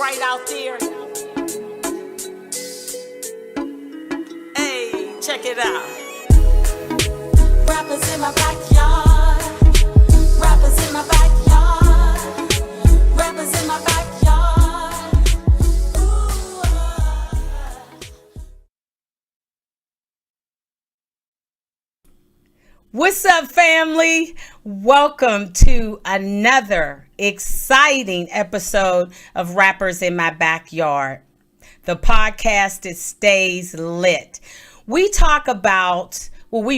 right out there. Hey, check it out. Rappers in my backyard. Rappers in my backyard. Rappers in my backyard. Ooh. What's up, family? Welcome to another exciting episode of Rappers in My Backyard, the podcast that stays lit. We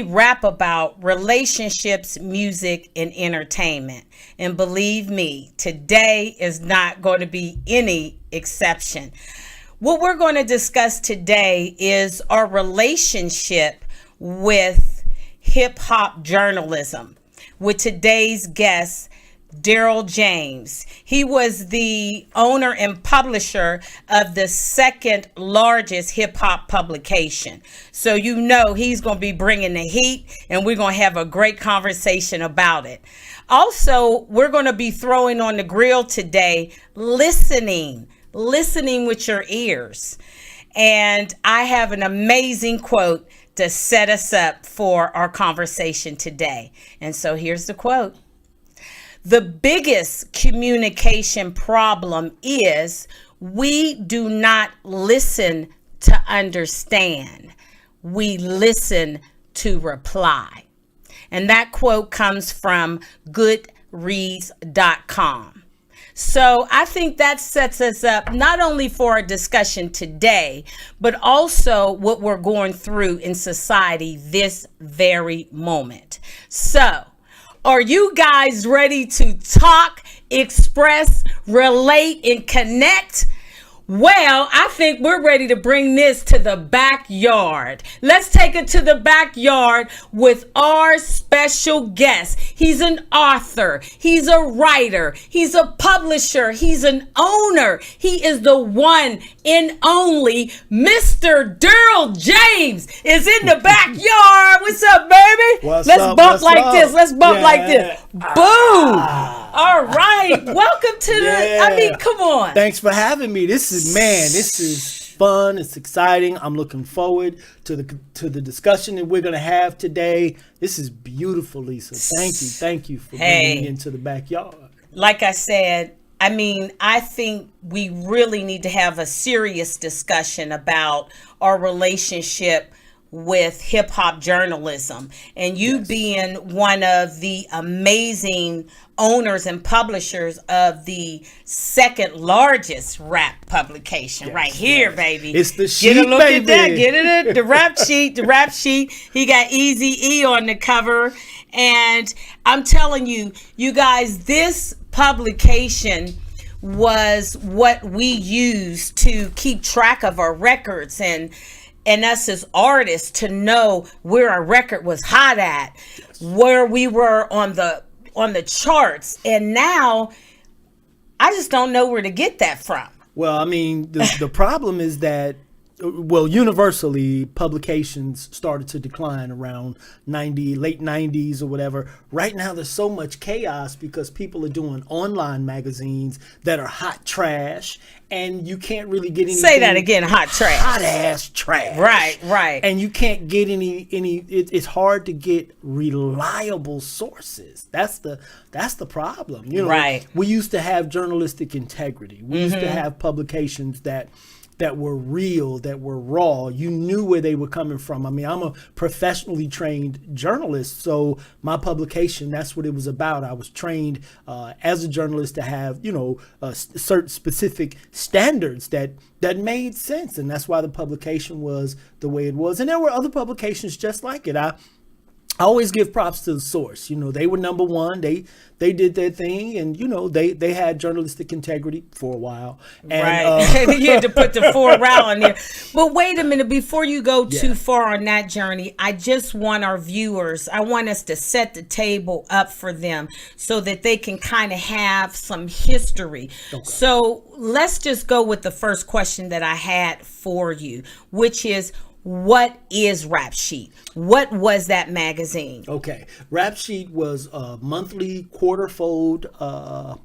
rap about relationships, music, and entertainment. And believe me, today is not going to be any exception. What we're going to discuss today is our relationship with hip-hop journalism with today's guest, Darryl James. He was the owner and publisher of the second largest hip-hop publication. So you know he's going to be bringing the heat, and we're going to have a great conversation about it. Also, we're going to be throwing on the grill today, listening with your ears. And I have an amazing quote to set us up for our conversation today. And so here's the quote. The biggest communication problem is we do not listen to understand. We listen to reply. And that quote comes from goodreads.com. So I think that sets us up not only for our discussion today, but also what we're going through in society this very moment. So, are you guys ready to talk, express, relate, and connect? Well, I think we're ready to bring this to the backyard. Let's take it to the backyard with our special guest. He's an author. He's a writer. He's a publisher. He's an owner. He is the one and only Mr. Darryl James is in the backyard. What's up, baby? Let's bump like this. Let's bump like this. Boom. All right. Welcome to come on. Thanks for having me. This is fun. It's exciting. I'm looking forward to the discussion that we're going to have today. This is beautiful, Lisa. Thank you for bringing me into the backyard. Like I said, I think we really need to have a serious discussion about our relationship with hip-hop journalism, and you being one of the amazing owners and publishers of the second largest rap publication right here, baby. It's the sheet, get a look baby. At that. Get it, the rap sheet. He got Easy-E on the cover, and I'm telling you, you guys, this publication was what we used to keep track of our records and us as artists to know where our record was hot at, where we were on the charts. And now I just don't know where to get that from. Well, the problem is that, universally, publications started to decline around late 90s or whatever. Right now, there's so much chaos because people are doing online magazines that are hot trash, and you can't really get any. Say that again, hot trash. Hot ass trash. Right. And you can't get any. It's hard to get reliable sources. That's the problem. Right. We used to have journalistic integrity. We used to have publications that were real, that were raw. You knew where they were coming from. I'm a professionally trained journalist, so my publication, that's what it was about. I was trained as a journalist to have, certain specific standards that made sense, and that's why the publication was the way it was. And there were other publications just like it. I always give props to the source. They were number one. They did their thing, and they had journalistic integrity for a while. And, right. You had to put the 4 round on there. But wait a minute, before you go too far on that journey, I just want our viewers, I want us to set the table up for them so that they can kind of have some history. Okay. So let's just go with the first question that I had for you, which is, what is Rap Sheet? What was that magazine? Okay. Rap Sheet was a monthly quarterfold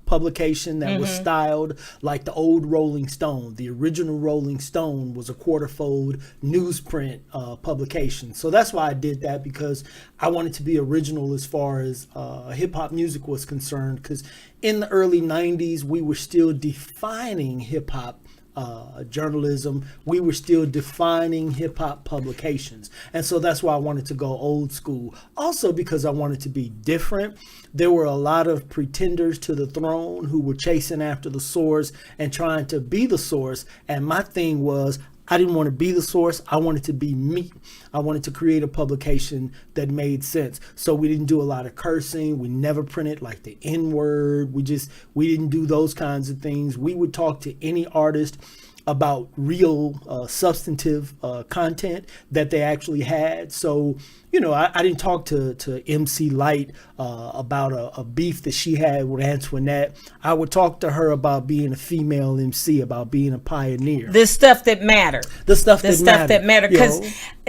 publication that was styled like the old Rolling Stone. The original Rolling Stone was a quarterfold newsprint publication. So that's why I did that, because I wanted to be original as far as hip hop music was concerned, because in the early 90s, we were still defining hip hop journalism. We were still defining hip hop publications. And so that's why I wanted to go old school. Also because I wanted to be different. There were a lot of pretenders to the throne who were chasing after the source and trying to be the source. And my thing was, I didn't want to be the source. I wanted to be me. I wanted to create a publication that made sense. So we didn't do a lot of cursing. We never printed like the N-word. We didn't do those kinds of things. We would talk to any artist about real substantive content that they actually had. So, you know, I didn't talk to MC Light about a beef that she had with Antoinette. I would talk to her about being a female MC, about being a pioneer. The stuff that mattered. The stuff that mattered. Because,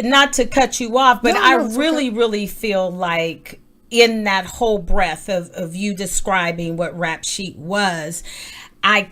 not to cut you off, but I really feel like in that whole breadth of you describing what Rap Sheet was, I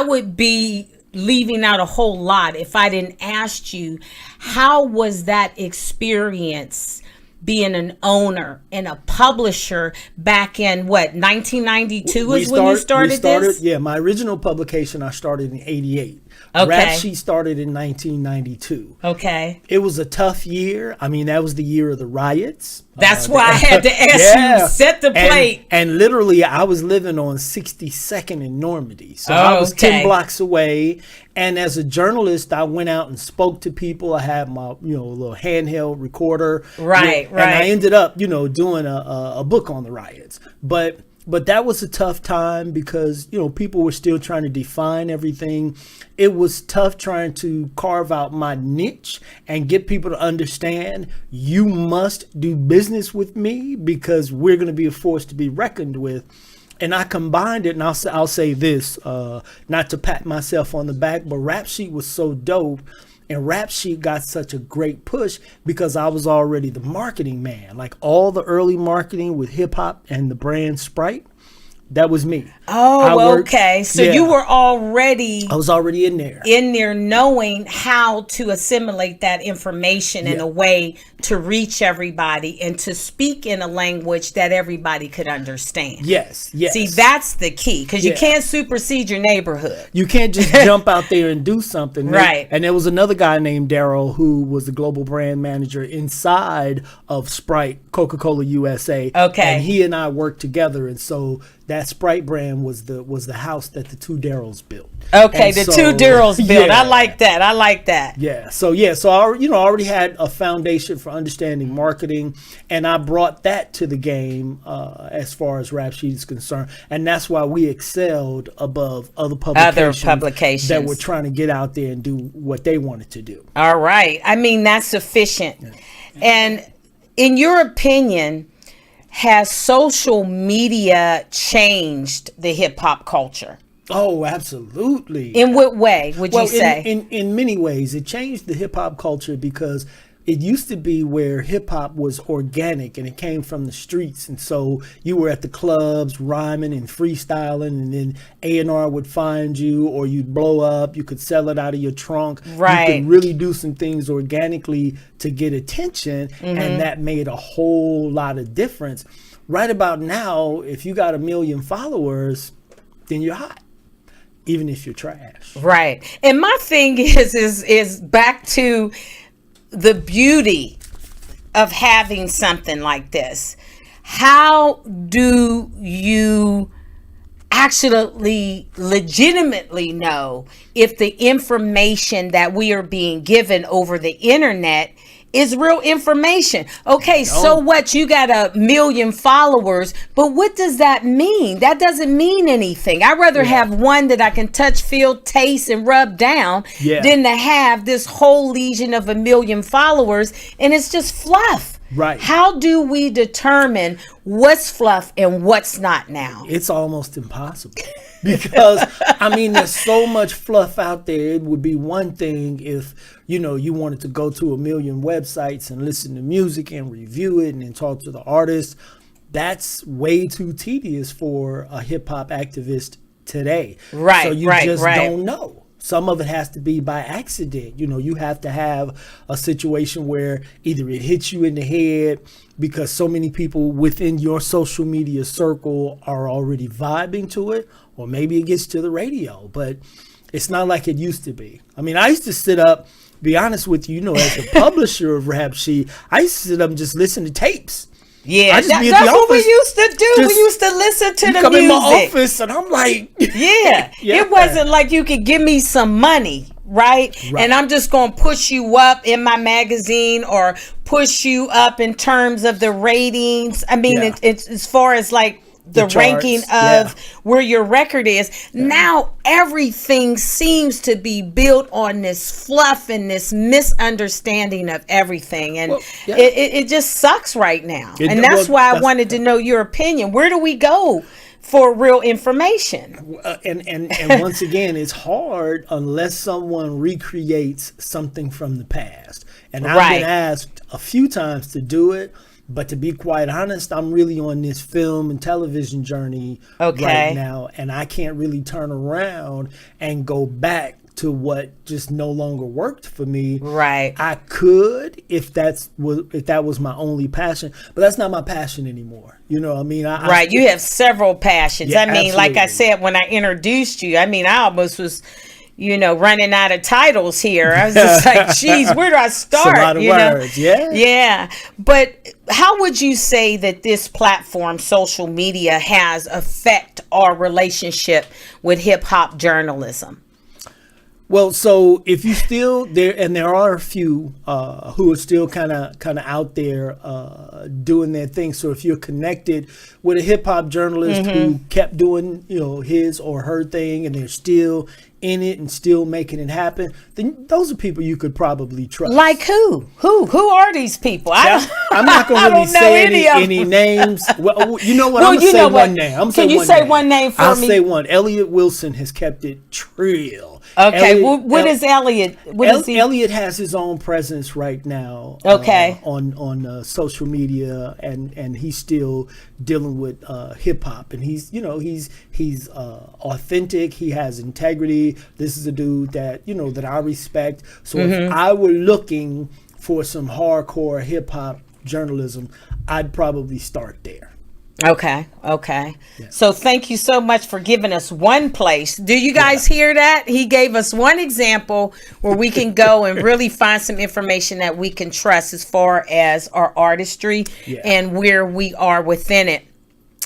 would be leaving out a whole lot if I didn't ask you, how was that experience being an owner and a publisher back in 1992 is when you started this? Yeah, my original publication I started in 88. Okay. Rap Sheet started in 1992. Okay. It was a tough year. I mean, that was the year of the riots. That's why I had to ask you, set the plate. And literally, I was living on 62nd in Normandy. So I was 10 blocks away. And as a journalist, I went out and spoke to people. I had my, little handheld recorder. Right. And I ended up, doing a book on the riots. But that was a tough time because, people were still trying to define everything. It was tough trying to carve out my niche and get people to understand you must do business with me because we're going to be a force to be reckoned with. And I combined it, and I'll say this, not to pat myself on the back, but Rap Sheet was so dope. And Rap Sheet got such a great push because I was already the marketing man. Like all the early marketing with hip hop and the brand Sprite, that was me. Oh, okay. So you were already... I was already in there. Knowing how to assimilate that information in a way to reach everybody and to speak in a language that everybody could understand. Yes. See, that's the key, because you can't supersede your neighborhood. You can't just jump out there and do something. Right. And there was another guy named Darryl who was the global brand manager inside of Sprite, Coca-Cola USA. Okay. And he and I worked together, and so that Sprite brand was the house that the two Darryls built. Okay, and two Darryls built. I like that. Yeah. So I already had a foundation for understanding marketing, and I brought that to the game as far as Rap Sheet is concerned, and that's why we excelled above other publications that were trying to get out there and do what they wanted to do. All right. I mean, that's sufficient. Yeah. And in your opinion, has social media changed the hip hop culture? Oh, absolutely. In what way would you say? In many ways. It changed the hip hop culture because it used to be where hip hop was organic and it came from the streets. And so you were at the clubs rhyming and freestyling, and then A&R would find you, or you'd blow up. You could sell it out of your trunk. Right. You could really do some things organically to get attention. And that made a whole lot of difference. Right about now, if you got 1 million followers, then you're hot, even if you're trash. Right. And my thing is back to the beauty of having something like this. How do you actually legitimately know if the information that we are being given over the internet is real information? Okay, so what? You got 1 million followers, but what does that mean? That doesn't mean anything. I'd rather have one that I can touch, feel, taste, and rub down than to have this whole legion of 1 million followers, and it's just fluff. Right. How do we determine what's fluff and what's not now? It's almost impossible because I mean, there's so much fluff out there. It would be one thing if, you wanted to go to a million websites and listen to music and review it and then talk to the artist. That's way too tedious for a hip hop activist today. Right. So you just don't know. Some of it has to be by accident. You have to have a situation where either it hits you in the head because so many people within your social media circle are already vibing to it, or maybe it gets to the radio, but it's not like it used to be. I mean, I used to sit up, be honest with you, as the publisher of Rap Sheet, I used to sit up and just listen to tapes. Yeah, that's what we used to do. We used to listen to the come music. In my office and I'm like, yeah. It wasn't like you could give me some money, right? And I'm just going to push you up in my magazine or push you up in terms of the ratings. I mean, it's as far as like the ranking of where your record is. Now everything seems to be built on this fluff and this misunderstanding of everything, and it just sucks right now. And that's why I wanted to know your opinion. Where do we go for real information? And once again, it's hard unless someone recreates something from the past. And I've been asked a few times to do it. But to be quite honest, I'm really on this film and television journey right now, and I can't really turn around and go back to what just no longer worked for me. Right. I could if that was my only passion, but that's not my passion anymore. I mean, you have several passions. Yeah, I mean, absolutely. like I said when I introduced you, I mean, I almost was running out of titles here. I was just like, geez, where do I start? It's a lot of words, Yeah. But how would you say that this platform, social media, has affected our relationship with hip hop journalism? Well, so if you still there, and there are a few who are still kind of out there doing their thing. So if you're connected with a hip hop journalist who kept doing his or her thing, and they're still in it and still making it happen, then those are people you could probably trust. Like who? Who are these people? I'm not going to really say any names. Well, you know what? I'm going to say one name. Can you say one name for me? I'll say one. Elliot Wilson has kept it trill. Okay, what is Elliot? Elliot has his own presence right now. On social media, and he's still dealing with hip hop, and he's authentic. He has integrity. This is a dude that that I respect. So if I were looking for some hardcore hip hop journalism, I'd probably start there. Okay. Yeah. So thank you so much for giving us one place. Do you guys hear that? He gave us one example where we can go and really find some information that we can trust as far as our artistry and where we are within it.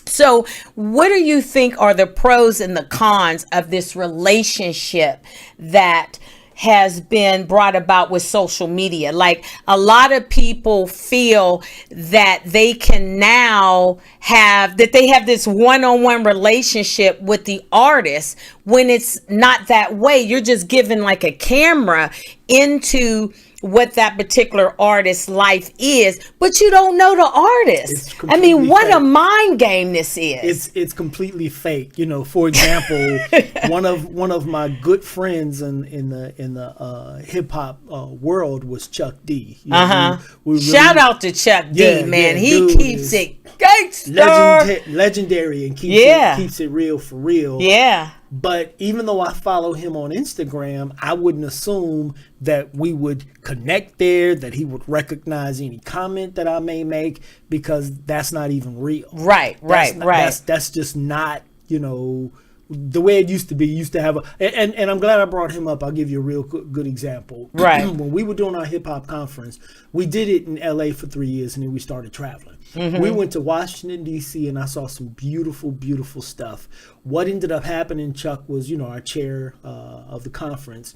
So what do you think are the pros and the cons of this relationship that has been brought about with social media? Like, a lot of people feel that they can now have this one-on-one relationship with the artist, when it's not that way. You're just given like a camera into what that particular artist's life is, but you don't know the artist. I mean, what a mind game this is. It's completely fake. For example, one of my good friends in the hip hop world was Chuck D. Shout out to Chuck D, man. He keeps it gangster, legendary, and keeps it real for real. Yeah. But even though I follow him on Instagram, I wouldn't assume that we would connect there, that he would recognize any comment that I may make, because that's not even real. Right. That's just not, the way it used to be. You used to have and I'm glad I brought him up. I'll give you a real good example. Right. When we were doing our hip hop conference, we did it in LA for 3 years, and then we started traveling. We went to Washington, D.C., and I saw some beautiful, beautiful stuff. What ended up happening, Chuck, was, our chair of the conference.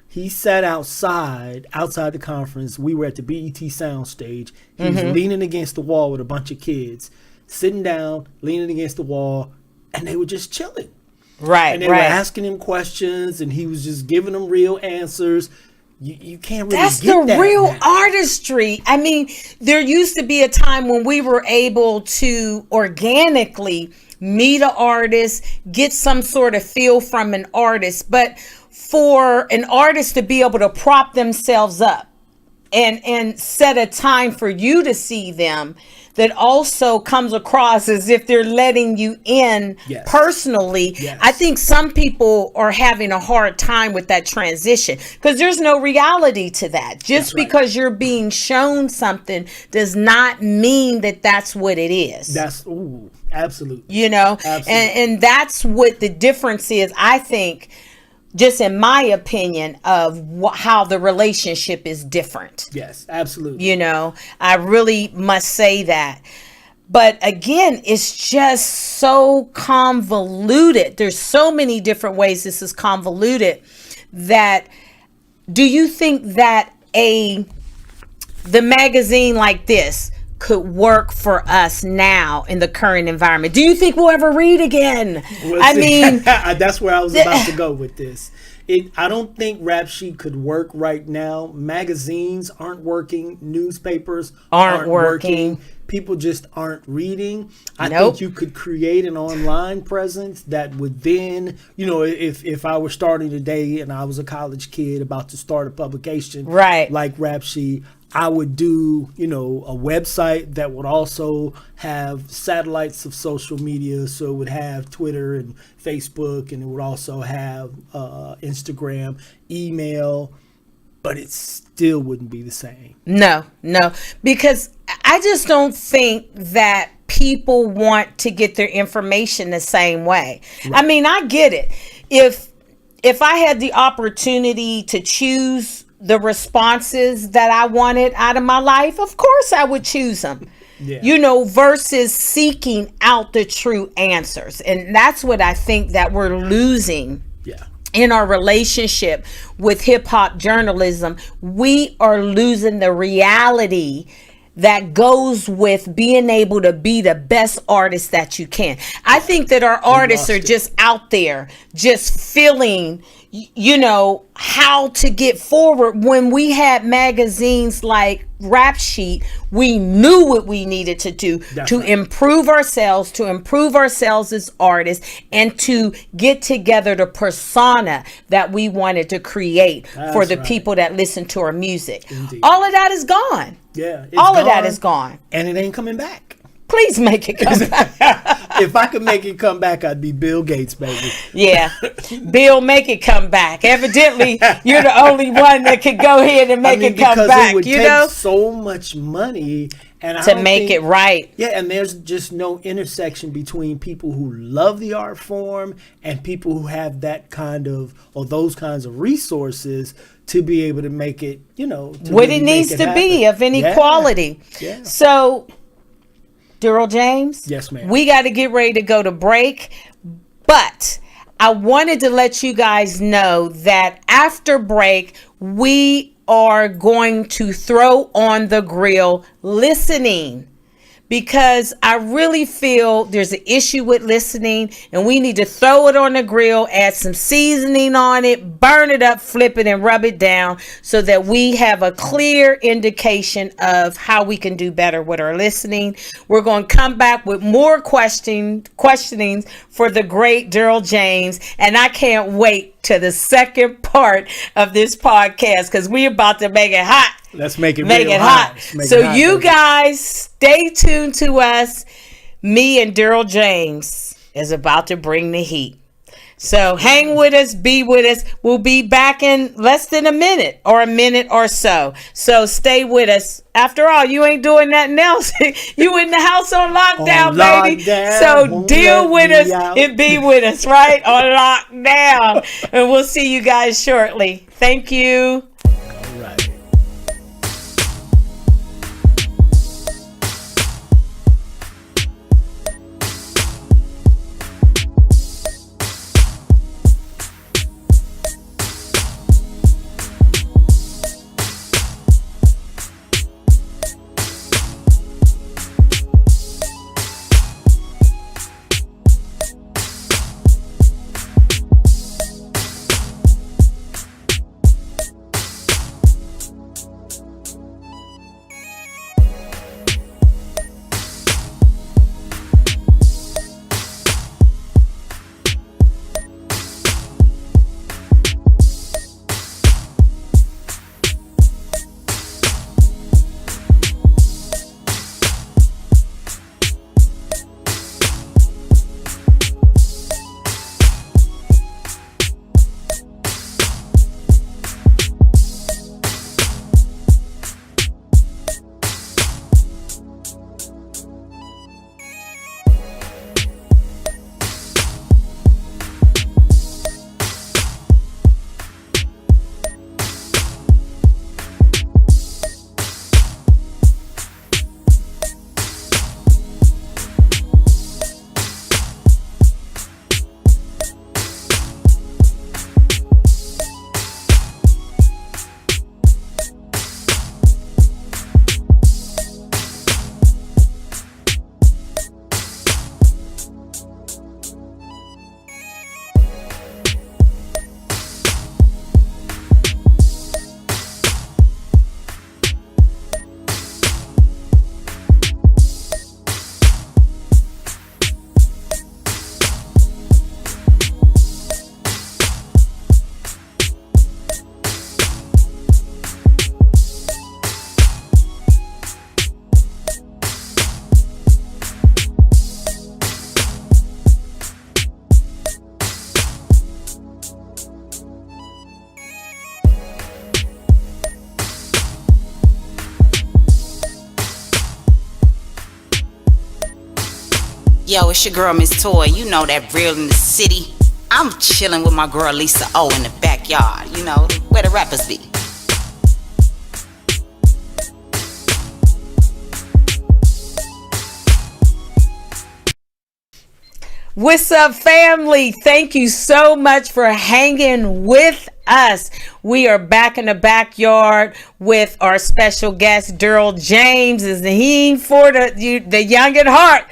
He sat outside the conference. We were at the BET soundstage. He was leaning against the wall with a bunch of kids, sitting down, leaning against the wall, and they were just chilling. Right. And they were asking him questions, and he was just giving them real answers. you can't really That's get the that real now. artistry. I mean, there used to be a time when we were able to organically meet an artist, get some sort of feel from an artist. But for an artist to be able to prop themselves up and set a time for you to see them, that also comes across as if they're letting you in Yes. personally. Yes. I think some people are having a hard time with that transition because there's no reality to that. Just That's right. because you're being shown something does not mean that that's what it is. That's absolutely. You know, Absolutely. and that's what the difference is, I think, just in my opinion, of how the relationship is different. Yes, absolutely. You know, I really must say that. But again, it's just so convoluted. There's so many different ways this is convoluted that do you think that the magazine like this could work for us now in the current environment? Do you think we'll ever read again? I mean, that's where I was about to go with this. I don't think Rap Sheet could work right now. Magazines aren't working. Newspapers aren't working. People just aren't reading. I think you could create an online presence that would then, if I were starting today and I was a college kid about to start a publication, right, like Rap Sheet, I would do, a website that would also have satellites of social media. So it would have Twitter and Facebook, and it would also have Instagram, email, but it still wouldn't be the same. No, because I just don't think that people want to get their information the same way. Right. I mean, I get it. If I had the opportunity to choose the responses that I wanted out of my life, of course I would choose them. Yeah. Versus seeking out the true answers. And that's what I think that we're losing. Yeah. In our relationship with hip hop journalism. We are losing the reality that goes with being able to be the best artist that you can. I think that our artists are just out there just feeling, how to get forward. When we had magazines like Rap Sheet, we knew what we needed to do to improve ourselves, as artists, and to get together the persona that we wanted to create for the people that listen to our music. Indeed. All of that is gone. Yeah, all of that is gone. And it ain't coming back. Please make it come back. If I could make it come back, I'd be Bill Gates, baby. Yeah. Bill, make it come back. Evidently, you're the only one that could go ahead and make it come back. It would take so much money to make it right. Yeah, and there's just no intersection between people who love the art form and people who have that kind of, or those kinds of resources to be able to make it, what it needs to be of any quality. Yeah. So, Darryl James? Yes, ma'am. We got to get ready to go to break, but I wanted to let you guys know that after break, we are going to throw on the grill listening, because I really feel there's an issue with listening and we need to throw it on the grill, add some seasoning on it, burn it up, flip it, and rub it down so that we have a clear indication of how we can do better with our listening. We're going to come back with more questionings for the great Darryl James, and I can't wait to the second part of this podcast because we're about to make it hot. Let's make it hot. So you guys stay tuned to us. Me and Darryl James is about to bring the heat. So hang with us, be with us. We'll be back in less than a minute or so. So stay with us. After all, you ain't doing nothing else. You in the house on lockdown, baby. So deal with us and be with us, right? On lockdown. And we'll see you guys shortly. Thank you. All right. Yo, it's your girl, Miss Toy. You know that real in the city. I'm chilling with my girl, Lisa O, in the backyard. You know, where the rappers be. What's up, family? Thank you so much for hanging with us. We are back in the backyard with our special guest, Darryl James. Is he for the young at heart?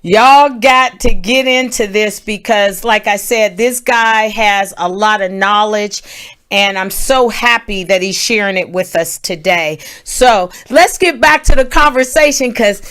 Y'all got to get into this because, like I said, this guy has a lot of knowledge. And I'm so happy that he's sharing it with us today. So let's get back to the conversation because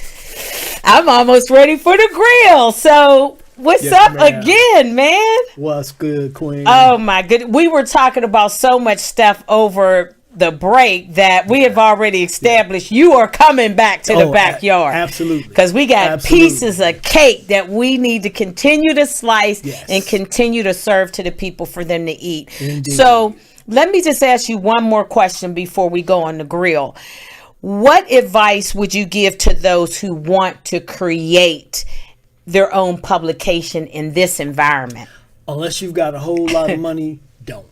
I'm almost ready for the grill. So what's up again, man? What's good, Queen? Oh my goodness. We were talking about so much stuff over the break that we have already established. You are coming back to the backyard. Absolutely. Because we got pieces of cake that we need to continue to slice and continue to serve to the people for them to eat. Indeed. So let me just ask you one more question before we go on the grill. What advice would you give to those who want to create their own publication in this environment? Unless you've got a whole lot of money, don't.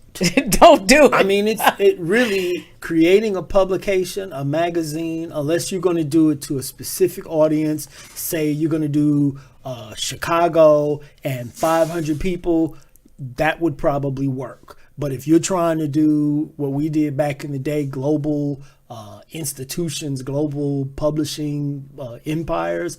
Don't do it. I mean, it really, creating a publication, a magazine, unless you're going to do it to a specific audience, say you're going to do Chicago and 500 people, that would probably work. But if you're trying to do what we did back in the day, global institutions, global publishing empires,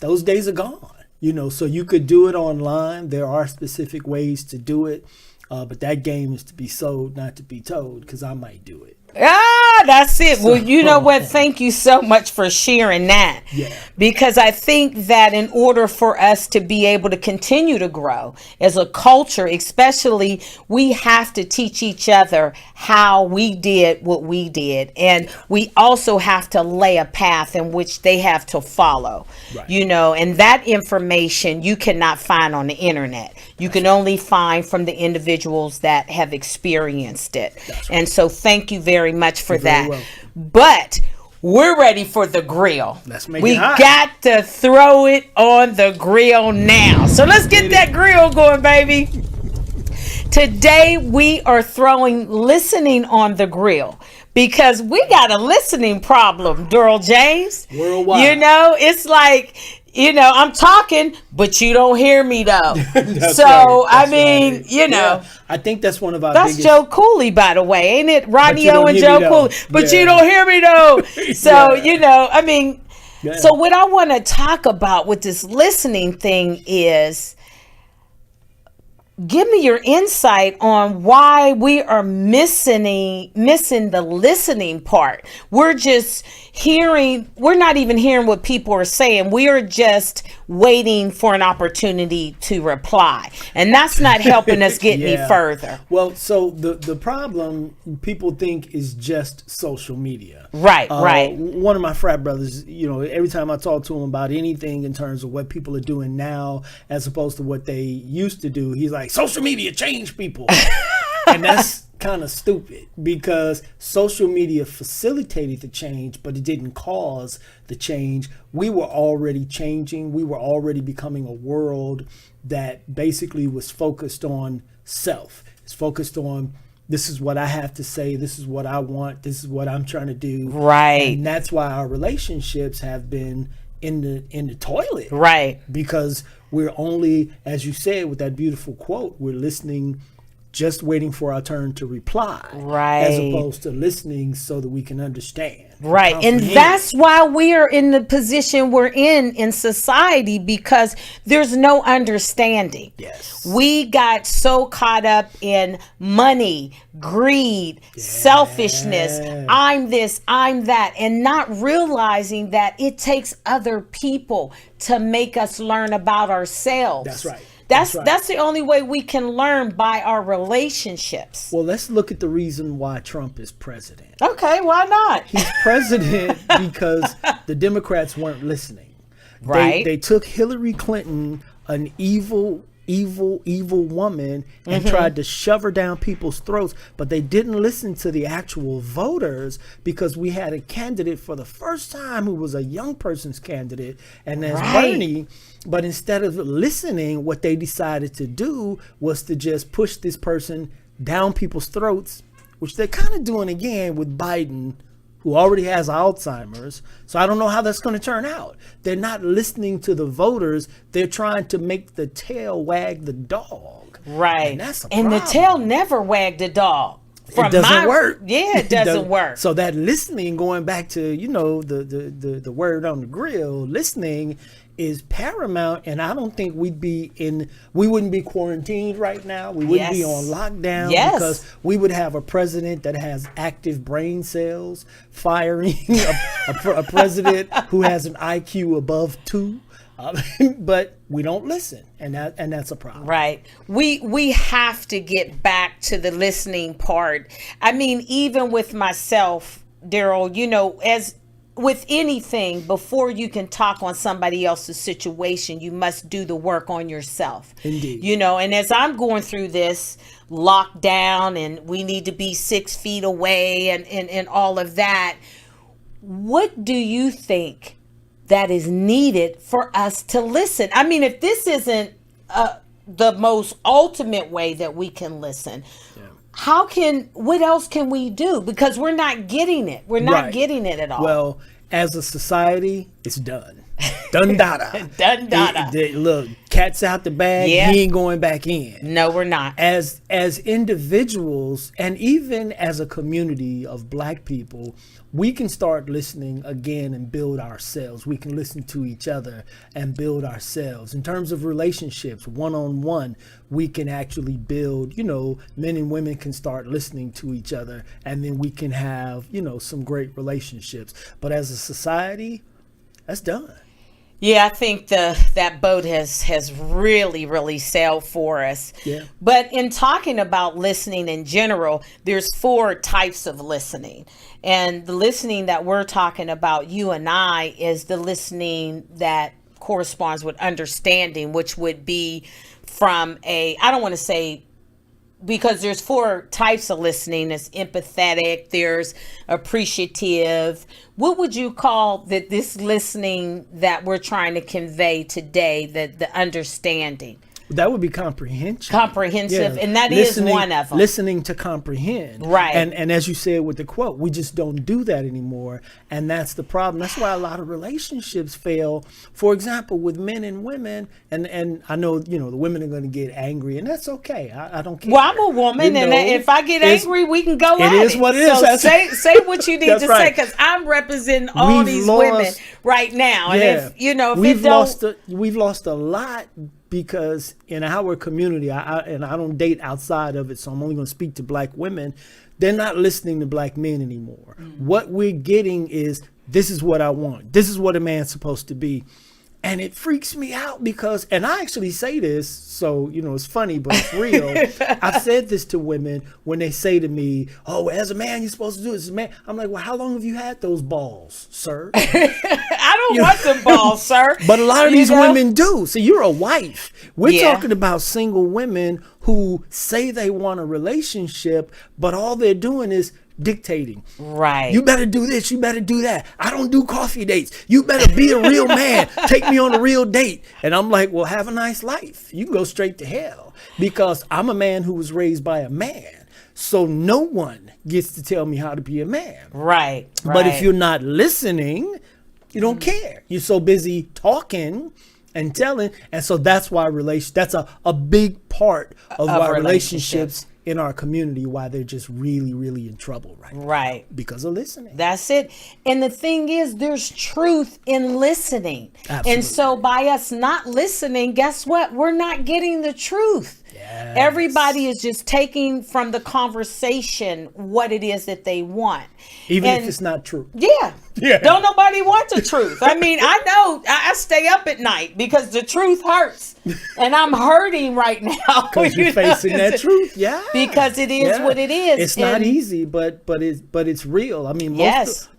those days are gone. You know, so you could do it online. There are specific ways to do it. But that game is to be sold, not to be told, because I might do it. That's it. Well, you know what? Thank you so much for sharing that. Yeah. Because I think that in order for us to be able to continue to grow as a culture, especially, we have to teach each other how we did what we did. And we also have to lay a path in which they have to follow. Right. You know, and that information you cannot find on the internet. You can only find from the individuals that have experienced it. Right. And so thank you very much for that. But we're ready for the grill. Let's make it hot. Got to throw it on the grill now. So let's get that grill going, baby. Today we are throwing listening on the grill because we got a listening problem, Darryl James. Worldwide. You know, it's like, you know, I'm talking, but you don't hear me though. So, right. I mean, right. You know. Yeah. I think that's one of our biggest. Joe Cooley, by the way, ain't it? Ronnie O and Joe Cooley. But you don't hear me though. So, you know, I mean, so what I want to talk about with this listening thing is, give me your insight on why we are missing the listening part. We're just we're not even hearing what people are saying. We are just waiting for an opportunity to reply. And that's not helping us get any further. Well, so the problem people think is just social media. Right, right. One of my frat brothers, you know, every time I talk to him about anything in terms of what people are doing now as opposed to what they used to do, he's like, social media changed people. And that's kind of stupid because social media facilitated the change, but it didn't cause the change. We were already changing. We were already becoming a world that basically was focused on self. It's focused on, this is what I have to say. This is what I want. This is what I'm trying to do. Right. And that's why our relationships have been in the toilet. Right. Because we're only, as you said with that beautiful quote, we're listening, just waiting for our turn to reply. Right. As opposed to listening so that we can understand. Right. And that's why we are in the position we're in society, because there's no understanding. Yes. We got so caught up in money, greed, selfishness. I'm this, I'm that, and not realizing that it takes other people to make us learn about ourselves. That's right. That's the only way we can learn, by our relationships. Well, let's look at the reason why Trump is president. Okay, why not? He's president because the Democrats weren't listening. Right. They took Hillary Clinton, an evil evil woman and tried to shove her down people's throats, but they didn't listen to the actual voters, because we had a candidate for the first time who was a young person's candidate, and that's Bernie. But instead of listening, what they decided to do was to just push this person down people's throats, which they're kind of doing again with Biden, who already has Alzheimer's. So I don't know how that's going to turn out. They're not listening to the voters. They're trying to make the tail wag the dog. Right. And that's a and problem. the tail never wagged the dog. It doesn't work. Yeah, it doesn't work. So that listening, going back to, the word on the grill, listening is paramount. And I don't think we wouldn't be quarantined right now. We wouldn't be on lockdown, because we would have a president that has active brain cells firing, a president who has an IQ above 2. But we don't listen, and that's a problem. Right. We have to get back to the listening part. I mean, even with myself, Darryl, as with anything, before you can talk on somebody else's situation, you must do the work on yourself. Indeed. And as I'm going through this lockdown, and we need to be 6 feet away and all of that, what do you think that is needed for us to listen? I mean, if this isn't the most ultimate way that we can listen, what else can we do? Because we're not getting it. We're not getting it at all. Well, as a society, it's done. Done dada. Done dada. Look, cat's out the bag. Yeah. He ain't going back in. No, we're not. As individuals, and even as a community of Black people, we can start listening again and build ourselves. We can listen to each other and build ourselves. In terms of relationships, one-on-one, we can actually build, men and women can start listening to each other, and then we can have, some great relationships. But as a society, that's done. Yeah, I think that boat has really, really sailed for us. Yeah. But in talking about listening in general, there's 4 types of listening. And the listening that we're talking about, you and I, is the listening that corresponds with understanding, which would be from I don't want to say, because there's 4 types of listening. There's empathetic, there's appreciative. What would you call this listening that we're trying to convey today, the understanding? That would be comprehension. Comprehensive, and that is one of them. Listening to comprehend. Right. And as you said with the quote, we just don't do that anymore. And that's the problem. That's why a lot of relationships fail. For example, with men and women, and I know, the women are going to get angry, and that's okay. I don't care. Well, I'm a woman, and if I get angry, we can go at it. It is what it is. So say what you need to say, because I'm representing all these women right now. And we've lost a lot, because in our community, I don't date outside of it, so I'm only going to speak to Black women. They're not listening to Black men anymore. What we're getting is, this is what I want. This is what a man's supposed to be. And it freaks me out, because, and I actually say this, so, it's funny, but it's real. I've said this to women when they say to me, oh, as a man, you're supposed to do this as a man. I'm like, well, how long have you had those balls, sir? I don't want the balls, sir. But a lot of these women do. So you're a wife. We're talking about single women who say they want a relationship, but all they're doing is dictating. Right. You better do this. You better do that. I don't do coffee dates. You better be a real man. Take me on a real date. And I'm like, well, have a nice life. You can go straight to hell, because I'm a man who was raised by a man. So no one gets to tell me how to be a man. Right. But if you're not listening, you don't care. You're so busy talking and telling. And so that's why that's a big part of why relationships in our community, why they're just really, really in trouble right now. Right. Because of listening. That's it. And the thing is, there's truth in listening. Absolutely. And so by us not listening, guess what? We're not getting the truth. Yes. Everybody is just taking from the conversation what it is that they want. Even if it's not true. Yeah. Don't nobody want the truth. I mean, I know I stay up at night because the truth hurts. And I'm hurting right now. Because you're facing that truth. Yeah. Because it is what it is. It's not easy, but it's real. I mean,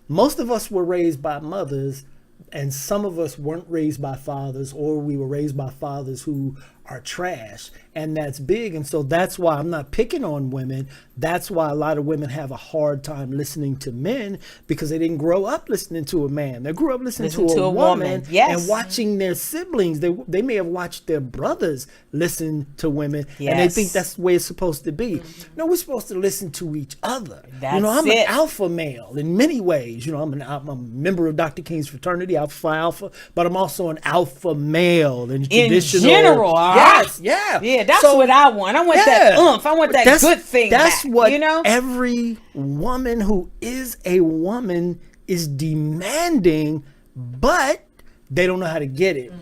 most of us were raised by mothers, and some of us weren't raised by fathers, or we were raised by fathers who are trash. And that's big. And so that's why I'm not picking on women. That's why a lot of women have a hard time listening to men, because they didn't grow up listening to a man. They grew up listening to a woman. Yes. And watching their siblings. They may have watched their brothers listen to women. Yes. And they think that's the way it's supposed to be. No, we're supposed to listen to each other. That's I'm it. an alpha male in many ways. I'm a member of Dr. King's fraternity, Alpha, but I'm also an alpha male in traditional. General, yes, yeah. Yeah, that's what I want. I want that oomph. I want that good thing That's back, what every woman who is a woman is demanding, but they don't know how to get it.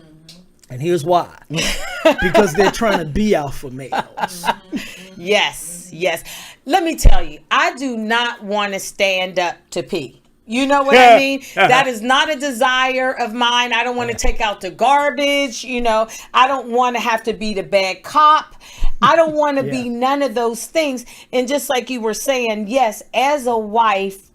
And here's why. Because they're trying to be alpha males. Yes. Let me tell you, I do not want to stand up to P. You know what I mean? That is not a desire of mine. I don't want to take out the garbage. I don't want to have to be the bad cop. I don't want to be none of those things. And just like you were saying, yes, as a wife,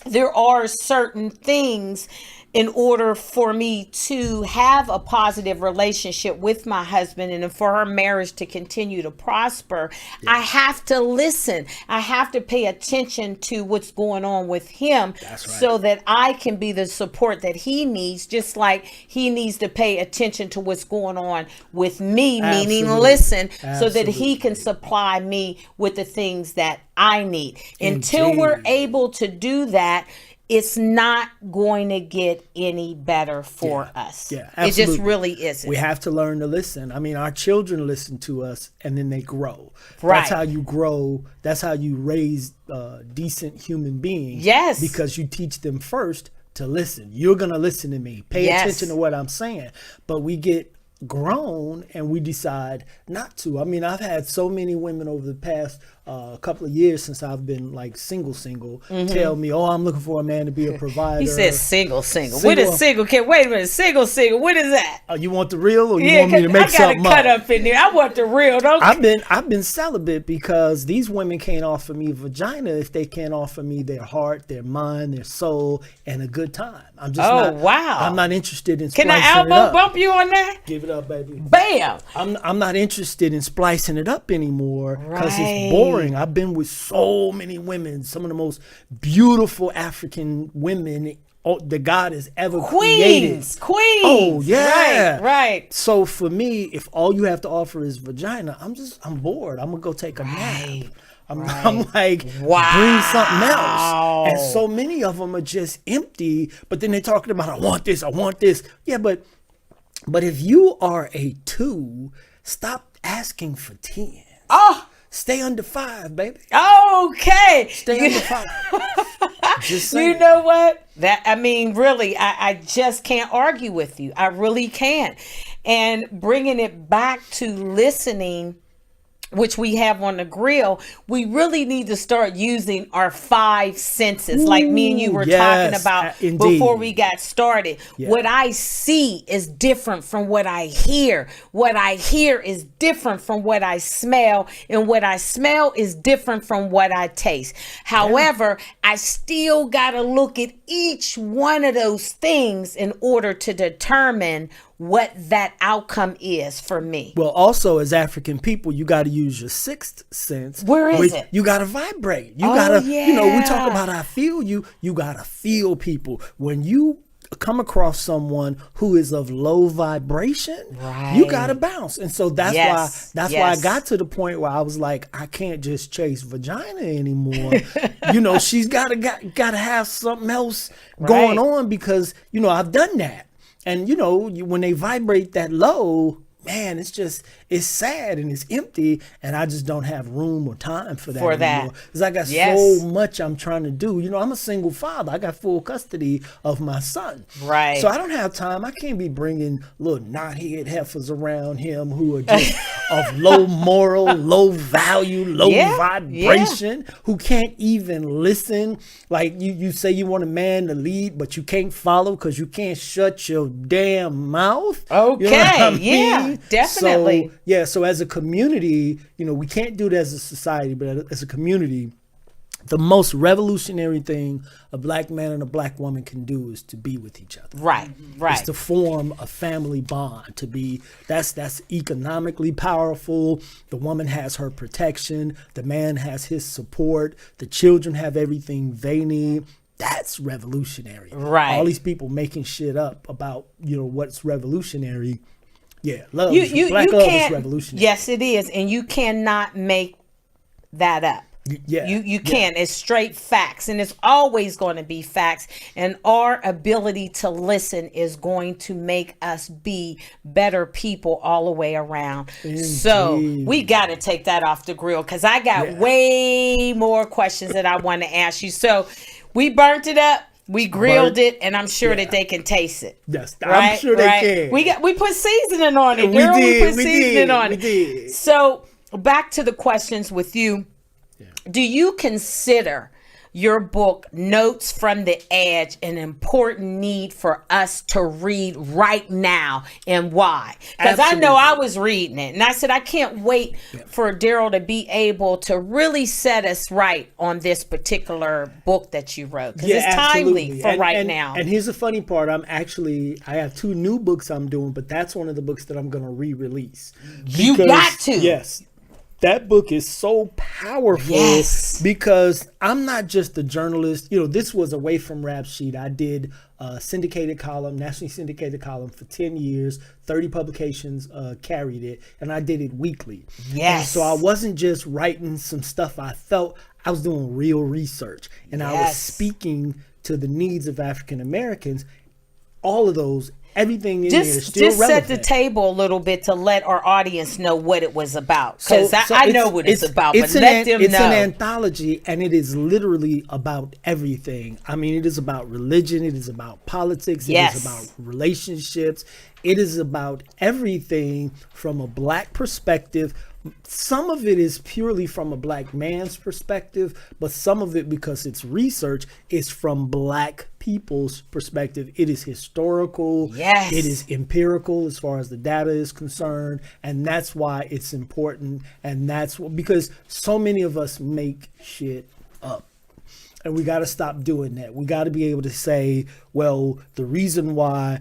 there are certain things in order for me to have a positive relationship with my husband and for our marriage to continue to prosper, I have to listen. I have to pay attention to what's going on with him. That's right. So that I can be the support that he needs, just like he needs to pay attention to what's going on with me, meaning listen, so that he can supply me with the things that I need. Until we're able to do that, it's not going to get any better for us. Yeah, absolutely. It just really isn't. We have to learn to listen. I mean, our children listen to us and then they grow. Right. That's how you grow. That's how you raise decent human beings. Yes. Because you teach them first to listen. You're going to listen to me. Pay attention to what I'm saying. But we get grown and we decide not to. I mean, I've had so many women over the past couple of years since I've been like single tell me, oh, I'm looking for a man to be a provider. He said single. What is single? Wait a minute, single. What is that? You want the real, or you want me to make something up? I gotta cut up in there. I want the real. I've been celibate because these women can't offer me vagina if they can't offer me their heart, their mind, their soul, and a good time. I'm just I'm not interested in splicing it up. Can I elbow bump you on that? Give it up, baby. Bam. I'm not interested in splicing it up anymore because it's boring. I've been with so many women, some of the most beautiful African women that God has ever created. Queens. Oh yeah. Right. So for me, if all you have to offer is vagina, I'm bored. I'm gonna go take a nap. I'm like, bring something else. And so many of them are just empty, but then they're talking about, I want this. Yeah, but if you are a 2, stop asking for 10. Oh, stay under 5, baby. Okay. Stay under 5. Just saying. You know what? Really, I just can't argue with you. I really can't. And bringing it back to listening, which we have on the grill, we really need to start using our 5 senses, like me and you were talking about before we got started. Yeah. What I see is different from what I hear. What I hear is different from what I smell, and what I smell is different from what I taste. However, I still got to look at each one of those things in order to determine what that outcome is for me. Well, also as African people, you got to use your 6th sense. Where is it? You got to vibrate. You got to, we talk about I feel you. You got to feel people. When you come across someone who is of low vibration, you got to bounce. And so that's why I got to the point where I was like, I can't just chase vagina anymore. She's got to have something else going on, because, I've done that. And, when they vibrate that low, man, it's sad and it's empty, and I just don't have room or time for that anymore. Because I got so much I'm trying to do. I'm a single father. I got full custody of my son. Right. So I don't have time. I can't be bringing little knothead heifers around him who are just of low moral, low value, low vibration, who can't even listen. Like you say you want a man to lead, but you can't follow because you can't shut your damn mouth. Okay. You know what I mean? Yeah, definitely. So as a community, we can't do it as a society, but as a community, the most revolutionary thing a black man and a black woman can do is to be with each other. Right, right. It's to form a family bond. That's economically powerful. The woman has her protection. The man has his support. The children have everything they need. That's revolutionary. Right. All these people making shit up about what's revolutionary. Yeah, black love is revolutionary. Yes, it is, and you cannot make that up. You can. It's straight facts, and it's always going to be facts, and our ability to listen is going to make us be better people all the way around. Indeed. So we got to take that off the grill, because I got way more questions that I want to ask you. So we burnt it up, we grilled it, and I'm sure that they can taste it. Yes, right? I'm sure they can. We put seasoning on it, girl. We put seasoning on it. So back to the questions with you. Do you consider your book, Notes from the Edge, an important need for us to read right now, and why? Because I know I was reading it, and I said, I can't wait for Darryl to be able to really set us right on this particular book that you wrote. Because it's timely for right now. And here's the funny part. I have 2 new books I'm doing, but that's one of the books that I'm going to re-release. You got to. Yes. That book is so powerful because I'm not just a journalist. This was away from Rap Sheet. I did a syndicated column, nationally syndicated column for 10 years, 30 publications carried it, and I did it weekly. Yes. And so I wasn't just writing some stuff I felt. I was doing real research, and I was speaking to the needs of African Americans. All of those. Everything in there is still relevant. Set the table a little bit to let our audience know what it was about. Because I know what it's about, but let them know. It's an anthology, and it is literally about everything. I mean, it is about religion. It is about politics. It is about relationships. It is about everything from a black perspective. Some of it is purely from a black man's perspective, but some of it, because it's research, is from black people's perspective. It is historical. Yes. It is empirical as far as the data is concerned. And that's why it's important. And because so many of us make shit up. And we got to stop doing that. We got to be able to say, well, the reason why,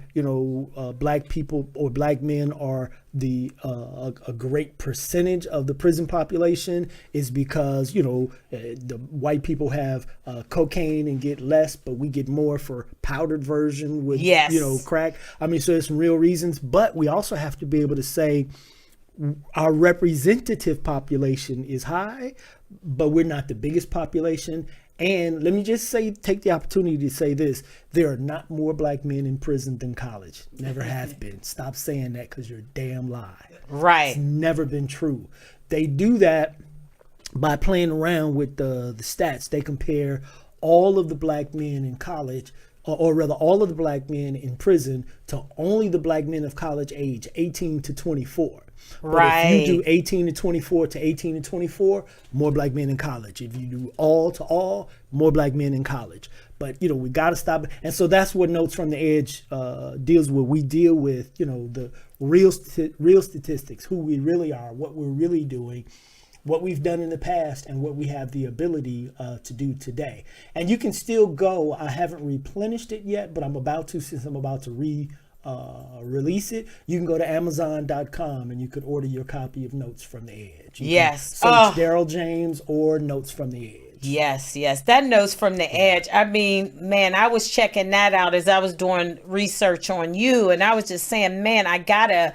black people or black men are a great percentage of the prison population is because, the white people have cocaine and get less, but we get more for powdered version with, crack. I mean, so there's some real reasons, but we also have to be able to say our representative population is high, but we're not the biggest population. And let me just take the opportunity to say this. There are not more black men in prison than college. Never have been. Stop saying that, because you're a damn lie. Right. It's never been true. They do that by playing around with the stats. They compare all of the black men in college, or rather all of the black men in prison, to only the black men of college age, 18 to 24. But if you do 18 to 24 to 18 to 24, more black men in college. If you do all to all, more black men in college. But, we got to stop. And so that's what Notes from the Edge deals with. We deal with, the real statistics, who we really are, what we're really doing, what we've done in the past, and what we have the ability to do today. And you can still go. I haven't replenished it yet, but I'm about to, since I'm about to release it. You can go to Amazon.com and you could order your copy of Notes from the Edge. You can search Darryl James or Notes from the Edge. Yes. That Notes from the Edge. I mean, man, I was checking that out as I was doing research on you, and I was just saying, man, I gotta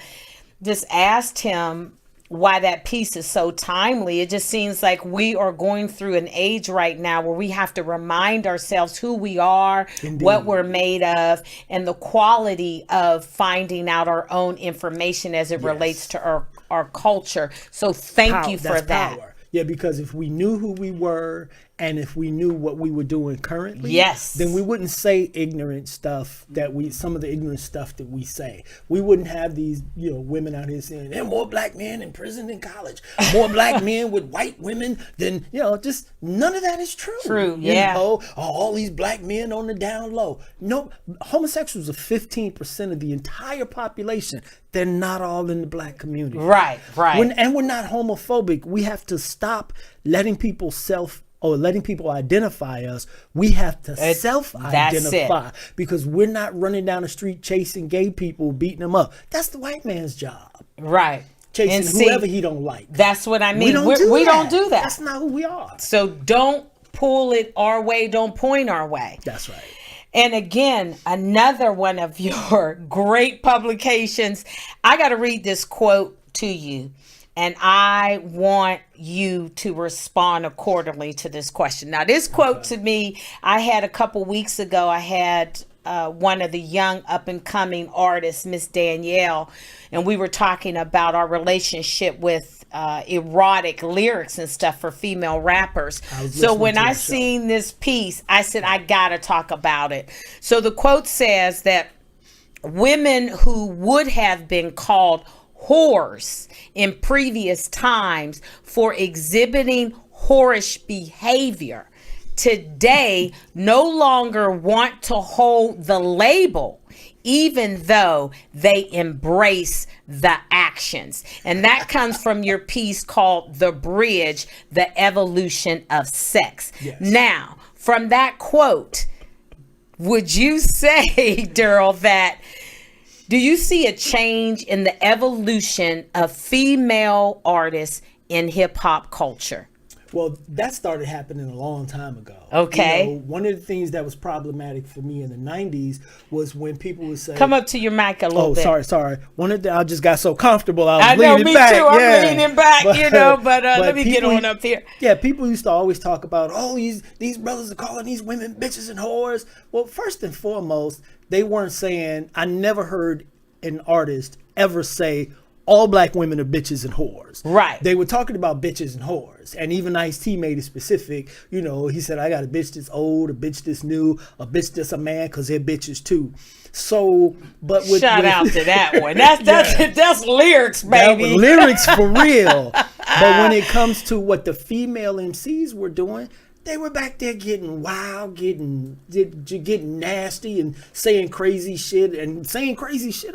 just ask him why that piece is so timely. It just seems like we are going through an age right now where we have to remind ourselves who we are, Indeed. What we're made of, and the quality of finding out our own information as it relates to our culture. So thank you for that. Power. Yeah, because if we knew who we were and if we knew what we were doing currently, then we wouldn't say ignorant stuff some of the ignorant stuff that we say. We wouldn't have these, women out here saying, there are more black men in prison than college, more black men with white women than, just none of that is true. All these black men on the down low. No, homosexuals are 15% of the entire population. They're not all in the black community. Right. And we're not homophobic. We have to stop letting people or letting people identify us, we have to self-identify, because we're not running down the street chasing gay people, beating them up. That's the white man's job. Right. Chasing whoever he don't like. That's what I mean. We don't do that. That's not who we are. So don't pull it our way. Don't point our way. That's right. And again, another one of your great publications. I got to read this quote to you, and I want you to respond accordingly to this question. Now, this quote to me, I had a couple weeks ago, I had one of the young up and coming artists, Miss Danielle, and we were talking about our relationship with erotic lyrics and stuff for female rappers. So when I seen this piece, I said, I gotta talk about it. So the quote says that women who would have been called whores in previous times for exhibiting whorish behavior today no longer want to hold the label, even though they embrace the actions. And that comes from your piece called The Bridge, The Evolution of Sex. Yes. Now, from that quote, would you say, Darryl, that do you see a change in the evolution of female artists in hip hop culture? Well, that started happening a long time ago. Okay. You know, one of the things that was problematic for me in the 90s was when people would say... Come up to your mic a little bit. Oh, sorry. I just got so comfortable. I was know, leaning me back. too. I'm leaning back, but let me people, get on up here. Yeah, people used to always talk about, these brothers are calling these women bitches and whores. Well, first and foremost, they weren't saying... I never heard an artist ever say, all black women are bitches and whores. Right. They were talking about bitches and whores. And even Ice-T made it specific. You know, he said, I got a bitch that's old, a bitch that's new, a bitch that's a man, because they're bitches too. So, but with... Shout out to that one. That's lyrics, baby. That lyrics for real. But when it comes to what the female MCs were doing, they were back there getting wild, getting nasty, and saying crazy shit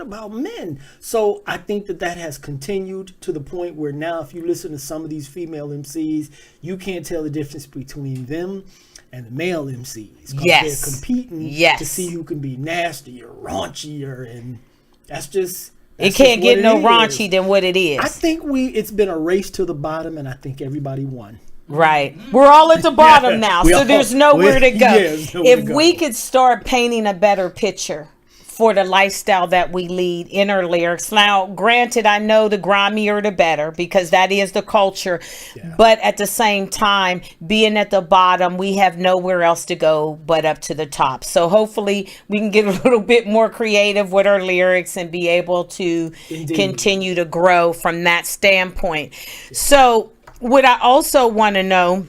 about men. So I think that has continued to the point where now, if you listen to some of these female MCs, you can't tell the difference between them and the male MCs. Yes. They're competing to see who can be nastier, raunchier, and that's just... It can't get no raunchy than what it is. I think it's been a race to the bottom, and I think everybody won. Right. We're all at the bottom now, so there's nowhere to go. If we could start painting a better picture for the lifestyle that we lead in our lyrics. Now, granted, I know the grimier the better, because that is the culture. Yeah. But at the same time, being at the bottom, we have nowhere else to go but up to the top. So hopefully we can get a little bit more creative with our lyrics and be able to continue to grow from that standpoint. Yeah. So what I also want to know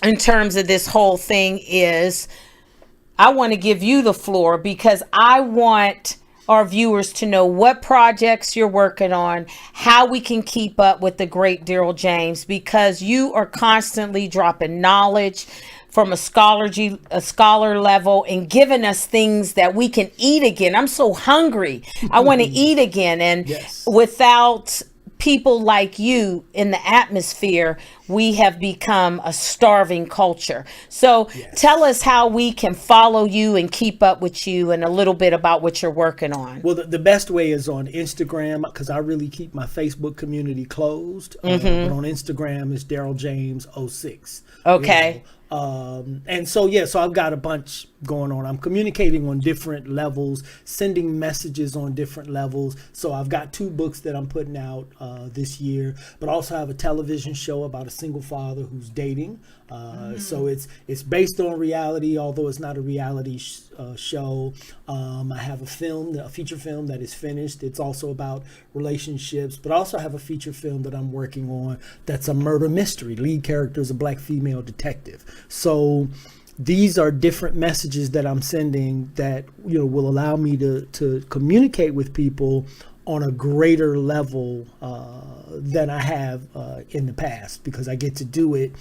in terms of this whole thing is, I want to give you the floor, because I want our viewers to know what projects you're working on, how we can keep up with the great Darryl James, because you are constantly dropping knowledge from a scholar level and giving us things that we can eat again. I'm so hungry. I want to eat again. And without people like you in the atmosphere, we have become a starving culture. So tell us how we can follow you and keep up with you, and a little bit about what you're working on. Well, the best way is on Instagram, because I really keep my Facebook community closed. But on Instagram, it's Darryl James 06. Okay. You know? And so I've got a bunch going on. I'm communicating on different levels, sending messages on different levels. So I've got 2 books that I'm putting out this year, but also have a television show about a single father who's dating. So it's based on reality, although it's not a reality show. I have a feature film that is finished. It's also about relationships, but also have a feature film that I'm working on that's a murder mystery. Lead character is a black female detective. So these are different messages that I'm sending that, you know, will allow me to communicate with people on a greater level than I have in the past, because I get to do it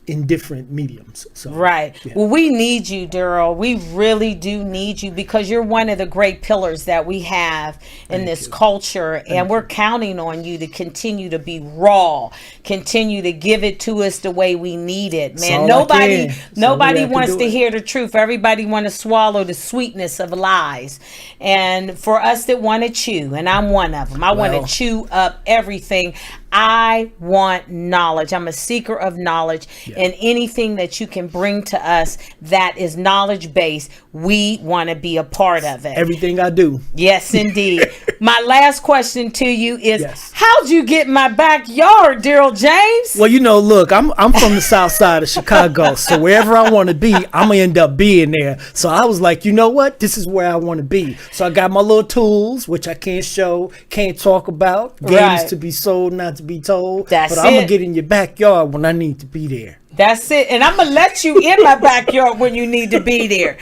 in different mediums. So, Right. yeah. Well, we need you, Darryl. We really do need you because you're one of the great pillars that we have in this culture. And we're counting on you to continue to be raw, continue to give it to us the way we need it. Man, nobody wants to hear the truth. Everybody want to swallow the sweetness of lies. And for us that want to chew, and I'm one of them, I want to chew up everything. I want knowledge. I'm a seeker of knowledge, and anything that you can bring to us that is knowledge based, we want to be a part of it. Everything I do. Yes, indeed. My last question to you is, how'd you get in my backyard, Darryl James? Well, look, I'm from the south side of Chicago, so wherever I want to be, I'm going to end up being there. So I was like, you know what? This is where I want to be. So I got my little tools, which I can't show, can't talk about, games to be sold, not to be told. But I'm going to get in your backyard when I need to be there. That's it. And I'm going to let you in my backyard when you need to be there.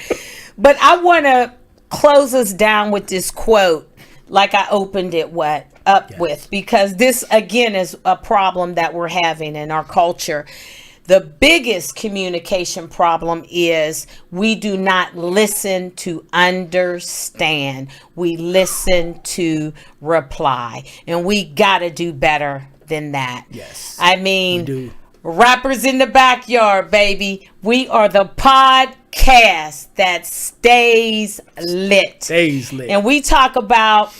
But I want to close us down with this quote like I opened it with, because this, again, is a problem that we're having in our culture. The biggest communication problem is we do not listen to understand. We listen to reply. And we got to do better than that. Yes. I mean, Rappers in the Backyard, baby. We are the podcast that stays lit. And we talk about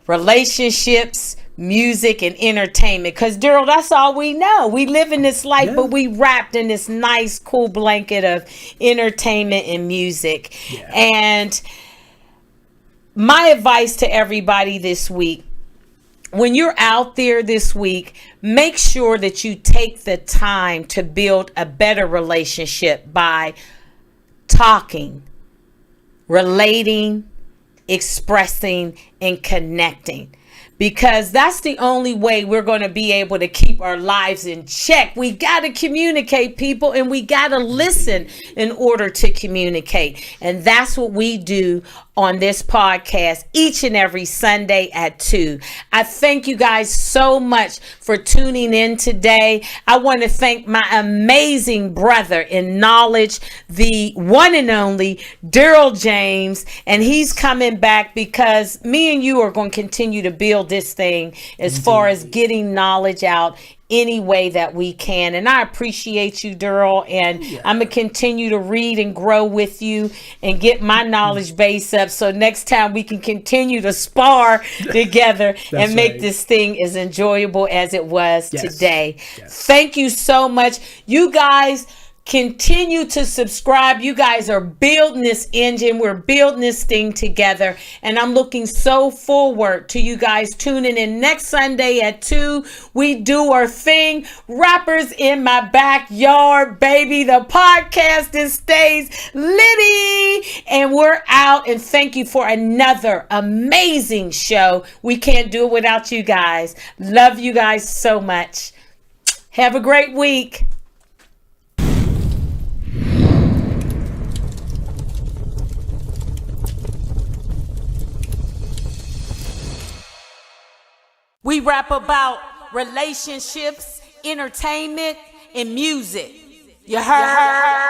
relationships, music, and entertainment. Because, Darryl, that's all we know. We live in this life, but we wrapped in this nice, cool blanket of entertainment and music. And my advice to everybody this week, when you're out there this week, make sure that you take the time to build a better relationship by talking, relating, expressing, and connecting. Because that's the only way we're going to be able to keep our lives in check. We got to communicate, people, and we got to listen in order to communicate. And that's what we do on this podcast each and every Sunday at 2. I thank you guys so much for tuning in today. I want to thank my amazing brother in knowledge, the one and only Darryl James, and he's coming back because me and you are going to continue to build this thing as far as getting knowledge out any way that we can. And I appreciate you, Darryl, and I'm going to continue to read and grow with you and get my knowledge base up so next time we can continue to spar together and make this thing as enjoyable as it was today. Thank you so much. You guys continue to subscribe. You guys are building this engine. We're building this thing together. And I'm looking so forward to you guys tuning in next Sunday at 2. We do our thing. Rappers in my Backyard, baby. The podcast that stays litty. And we're out. And thank you for another amazing show. We can't do it without you guys. Love you guys so much. Have a great week. We rap about relationships, entertainment, and music. You heard?